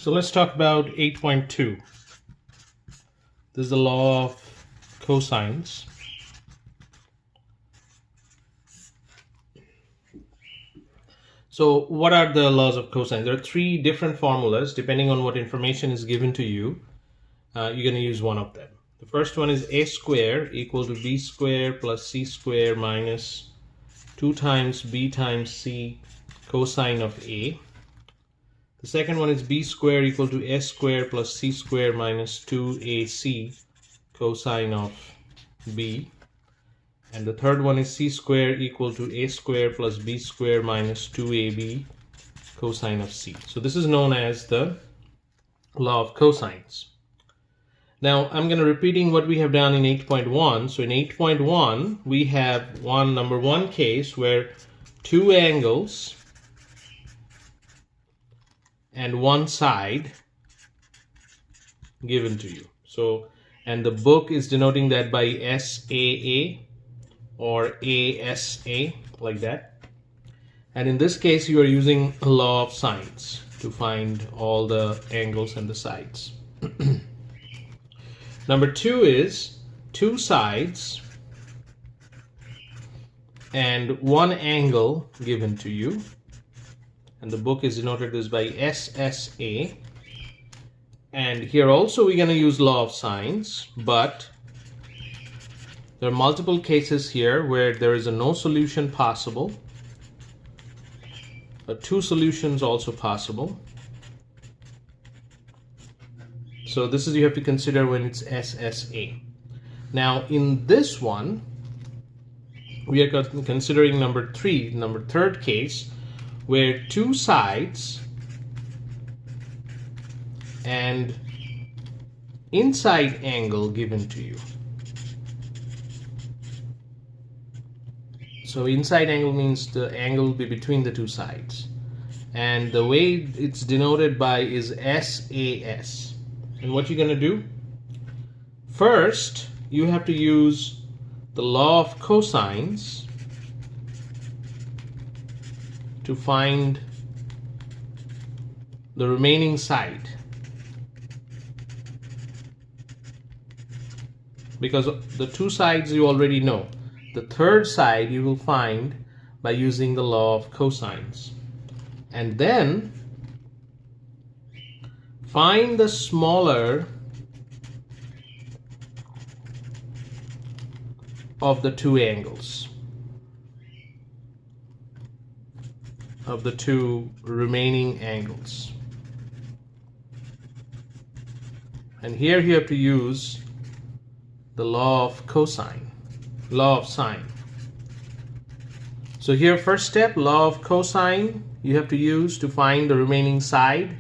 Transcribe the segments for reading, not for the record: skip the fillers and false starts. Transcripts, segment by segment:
So let's talk about 8.2. This is the law of cosines. So what are the laws of cosine? There are three different formulas. Depending on what information is given to you, you're going to use one of them. The first one is a square equal to b square plus c square minus 2 times b times c cosine of a. The second one is b square equal to s square plus c square minus 2ac cosine of b. And the third one is c square equal to a square plus b square minus 2ab cosine of c. So this is known as the law of cosines. Now I'm going to repeating what we have done in 8.1. So in 8.1 we have number one case where two angles and one side given to you. So, and the book is denoting that by SAA or ASA, like that. And in this case you are using a law of sines to find all the angles and the sides. Number two is two sides and one angle given to you, and the book is denoted this by SSA. And here also we're going to use law of sines, but there are multiple cases here where there is a no solution possible, but two solutions also possible. So this is you have to consider when it's SSA. Now in this one we are considering number third case, where two sides and inside angle given to you. So inside angle means the angle will be between the two sides, and the way it's denoted by is SAS. And what you're going to do, first you have to use the law of cosines to find the remaining side, because the two sides you already know. The third side you will find by using the law of cosines. And then find the smaller of the two angles, of the two remaining angles. And here you have to use the law of law of sine. So here first step, law of cosine you have to use to find the remaining side,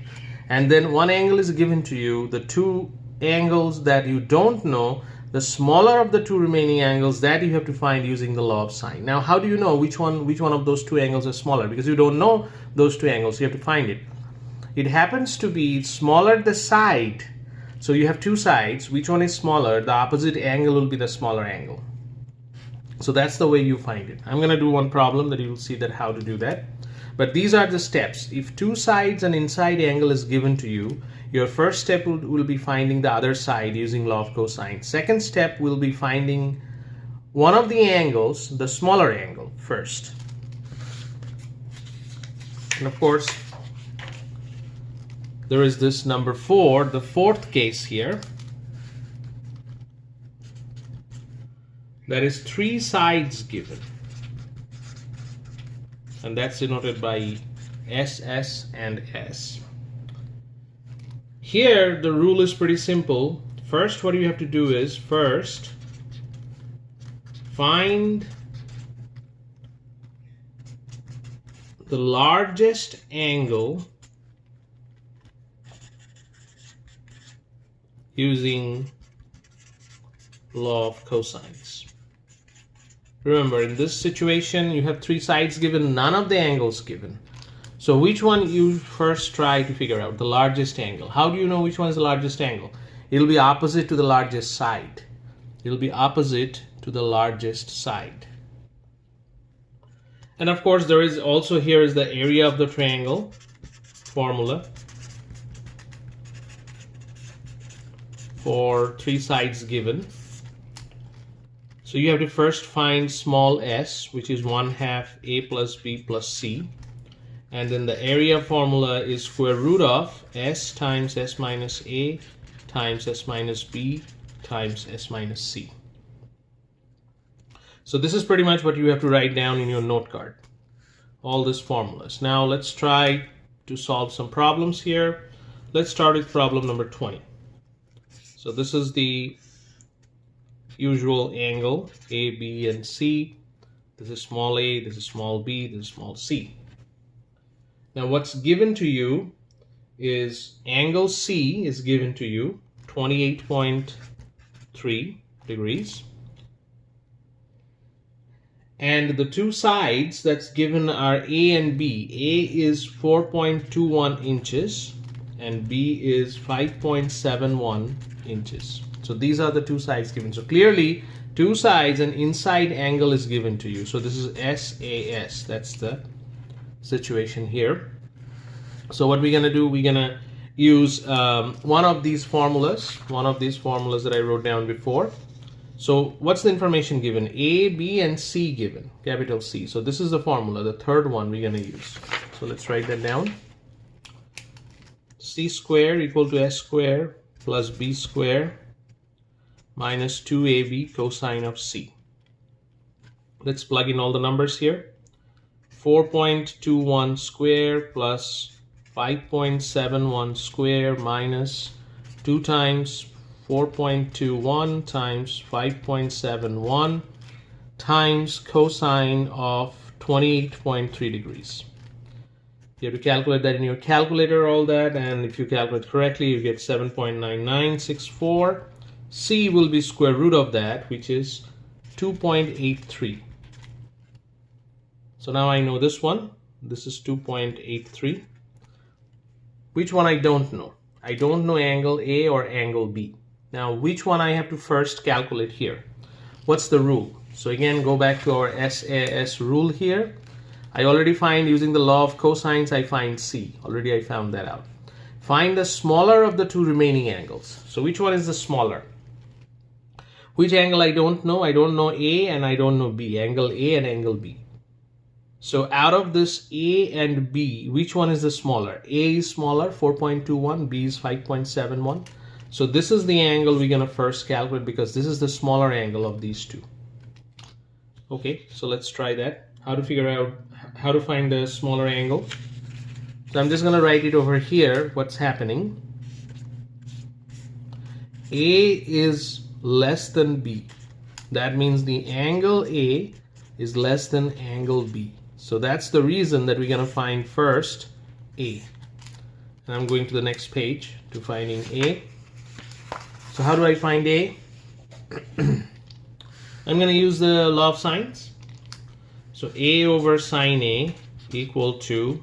and then one angle is given to you. The two angles that you don't know, the smaller of the two remaining angles, that you have to find using the law of sine. Now how do you know which one of those two angles are smaller? Because you don't know those two angles, you have to find it. It happens to be smaller the side. So you have two sides, which one is smaller? The opposite angle will be the smaller angle. So that's the way you find it. I'm going to do one problem that you will see that how to do that. But these are the steps. If two sides and inside angle is given to you, your first step will be finding the other side using law of cosine. Second step will be finding one of the angles, the smaller angle first. And of course, there is this number 4, the fourth case here. That is three sides given, and that's denoted by SS and S. Here the rule is pretty simple. First, what you have to do is first find the largest angle using law of cosines. Remember, in this situation you have three sides given, none of the angles given. So which one you first try to figure out? The largest angle. How do you know which one is the largest angle? It'll be opposite to the largest side. It'll be opposite to the largest side. And of course there is also, here is the area of the triangle formula. for three sides given. So you have to first find small s, which is 1/2 a plus b plus c. And then the area formula is square root of s times s minus a times s minus b times s minus c. So this is pretty much what you have to write down in your note card, all these formulas. Now let's try to solve some problems here. Let's start with problem number 20. So this is the usual angle A, B, and C. This is small a, this is small b, this is small c. Now what's given to you is angle C is given to you 28.3 degrees. And the two sides that's given are A and B. A is 4.21 inches and B is 5.71 inches. So these are the two sides given. So clearly two sides and inside angle is given to you. So this is SAS. That's the situation here. So what we're going to do, we're going to use one of these formulas that I wrote down before. So what's the information given? A, B, and C given, capital C. So this is the formula, the third one we're going to use. So let's write that down. C square equal to S square plus B square minus 2AB cosine of C. Let's plug in all the numbers here. 4.21 square plus 5.71 square minus 2 times 4.21 times 5.71 times cosine of 28.3 degrees. You have to calculate that in your calculator, all that, and if you calculate correctly, you get 7.9964. C will be square root of that, which is 2.83. So now I know this one. This is 2.83. Which one I don't know? I don't know angle A or angle B. Now, which one I have to first calculate here? What's the rule? So again, go back to our SAS rule here. I already find, using the law of cosines, I find C. Already I found that out. Find the smaller of the two remaining angles. So which one is the smaller? Which angle I don't know? I don't know A and I don't know B. Angle A and angle B. So out of this A and B, which one is the smaller? A is smaller, 4.21. B is 5.71. So this is the angle we're going to first calculate because this is the smaller angle of these two. Okay, so let's try that. How to figure out how to find the smaller angle. So I'm just going to write it over here, what's happening. A is less than B. That means the angle A is less than angle B. So that's the reason that we're going to find first A. And I'm going to the next page to finding A. So how do I find A? I'm going to use the law of sines. So A over sine A equal to,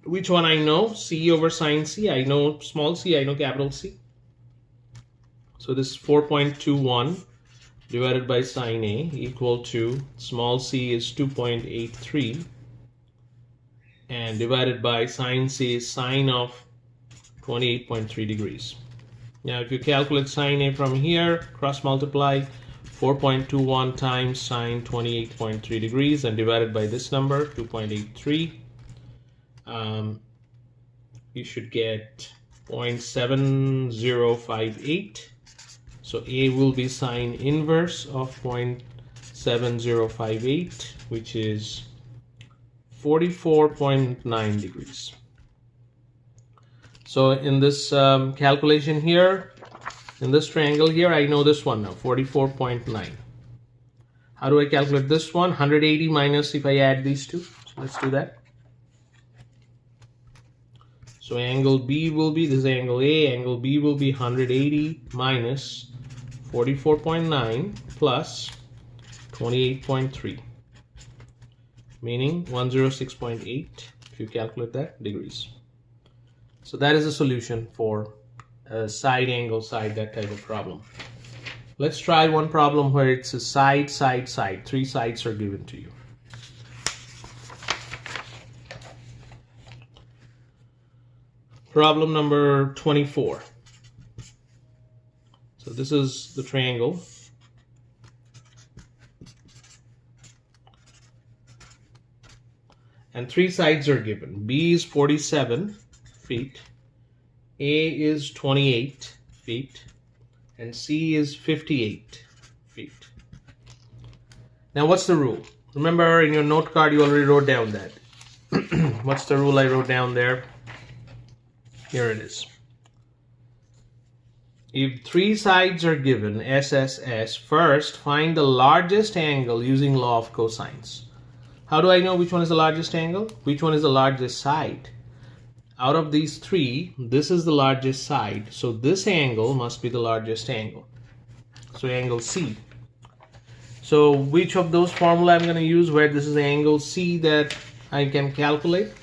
which one I know? C over sine C. I know small c, I know capital C. So this is 4.21 divided by sine A equal to, small c is 2.83, and divided by sine C is sine of 28.3 degrees. Now if you calculate sine A from here, cross multiply 4.21 times sine 28.3 degrees and divided by this number, 2.83, you should get 0.7058. So A will be sine inverse of 0.7058, which is 44.9 degrees. So in this calculation here, in this triangle here, I know this one now, 44.9. How do I calculate this one? 180 minus if I add these two. So let's do that. So angle B will be, this is angle A, angle B will be 180 minus 44.9 plus 28.3, meaning 106.8 if you calculate that degrees. So that is a solution for a side angle side, that type of problem. Let's try one problem where it's a side, side, side. Three sides are given to you. Problem number 24. So this is the triangle. And three sides are given. B is 47 feet, A is 28 feet, and C is 58 feet. Now what's the rule? Remember, in your note card you already wrote down that. What's the rule I wrote down there? Here it is. If three sides are given, SSS, first find the largest angle using law of cosines. How do I know which one is the largest angle? Which one is the largest side? Out of these three, this is the largest side. So this angle must be the largest angle. So angle C. So which of those formula I'm going to use where this is angle C that I can calculate?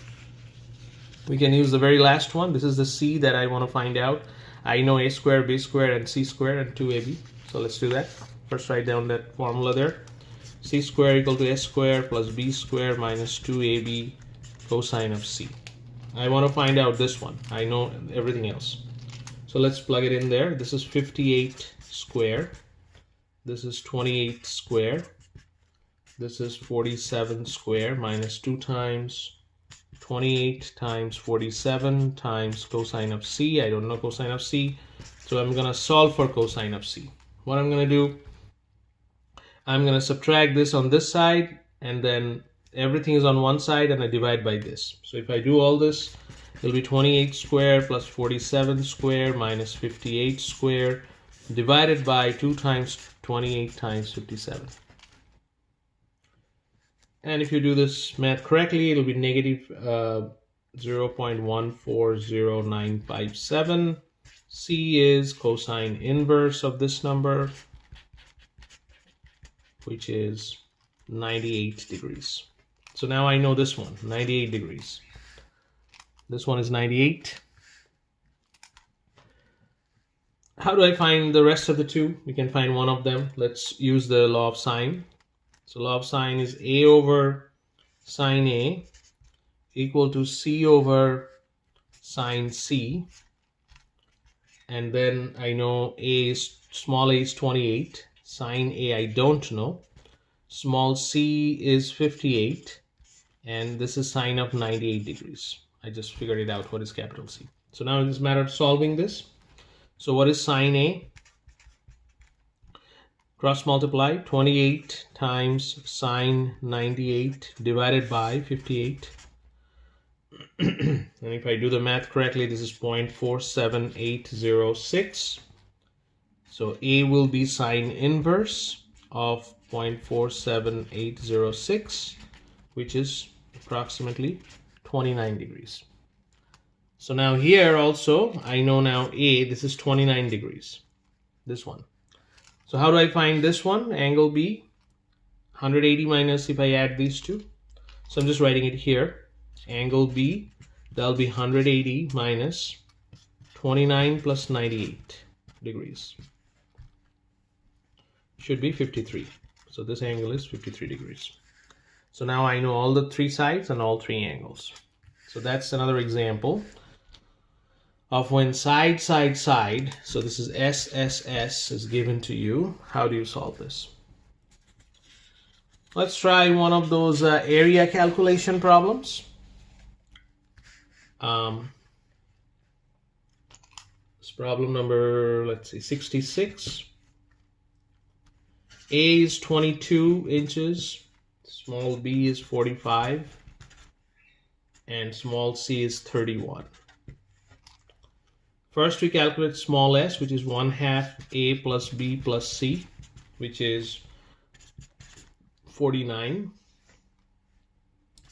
We can use the very last one. This is the C that I want to find out. I know A square, B square, and C square, and 2AB. So let's do that. First write down that formula there. C square equal to S square plus B square minus 2AB cosine of C. I want to find out this one. I know everything else. So let's plug it in there. This is 58 square. This is 28 square. This is 47 square minus 2 times 28 times 47 times cosine of C. I don't know cosine of C. So I'm going to solve for cosine of C. What I'm going to do, I'm going to subtract this on this side, and then everything is on one side, and I divide by this. So if I do all this, it'll be 28 square plus 47 square minus 58 square divided by 2 times 28 times 57. And if you do this math correctly, it'll be negative 0.140957. C is cosine inverse of this number, which is 98 degrees. So now I know this one, 98 degrees. This one is 98. How do I find the rest of the two? We can find one of them. Let's use the law of sine. So law of sine is A over sine A equal to C over sine C. And then I know small a is 28. Sine A I don't know. Small c is 58. And this is sine of 98 degrees. I just figured it out. What is capital C? So now it's a matter of solving this. So what is sine A? Cross multiply 28 times sine 98 divided by 58. And if I do the math correctly, this is 0.47806. So A will be sine inverse of 0.47806, which is approximately 29 degrees. So now here also, I know now A, this is 29 degrees, this one. So how do I find this one? Angle B, 180 minus if I add these two. So I'm just writing it here. Angle B, that'll be 180 minus 29 plus 98 degrees. Should be 53. So this angle is 53 degrees. So now I know all the three sides and all three angles. So that's another example of when side, side, side, so this is SSS is given to you. How do you solve this? Let's try one of those area calculation problems. It's problem number, let's see, 66. A is 22 inches, small b is 45, and small c is 31. First we calculate small s, which is 1/2 a plus b plus c, which is 49.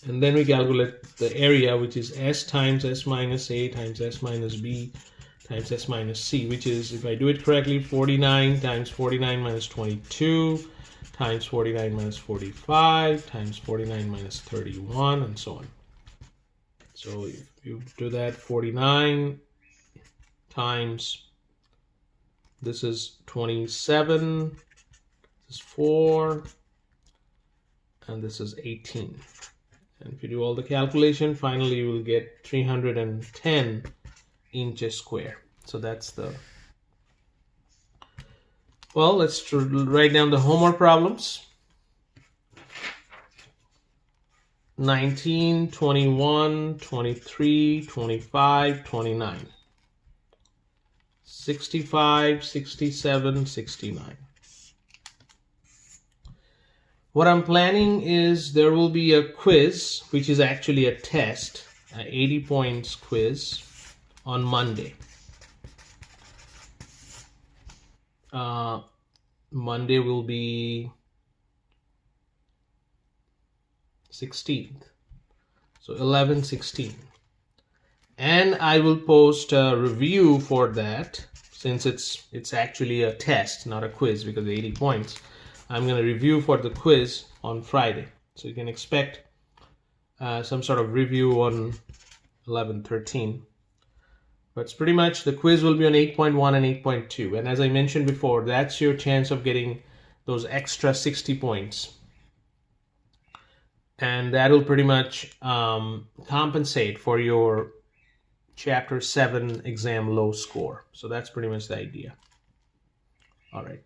And then we calculate the area, which is s times s minus a times s minus b times s minus c, which is, if I do it correctly, 49 times 49 minus 22 times 49 minus 45 times 49 minus 31, and so on. So if you do that, 49 times, this is 27, this is 4, and this is 18. And if you do all the calculation, finally you will get 310 inches square. So that's the Well, let's write down the homework problems. 19, 21, 23, 25, 29. 65, 67, 69. What I'm planning is there will be a quiz, which is actually a test, an 80 points quiz on Monday. Monday will be 16th. So 11, 16. And I will post a review for that, since it's actually a test, not a quiz, because of 80 points. I'm going to review for the quiz on Friday. So you can expect some sort of review on 11, 13. But it's pretty much the quiz will be on 8.1 and 8.2. And as I mentioned before, that's your chance of getting those extra 60 points. And that will pretty much compensate for your Chapter 7 exam low score. So that's pretty much the idea. All right.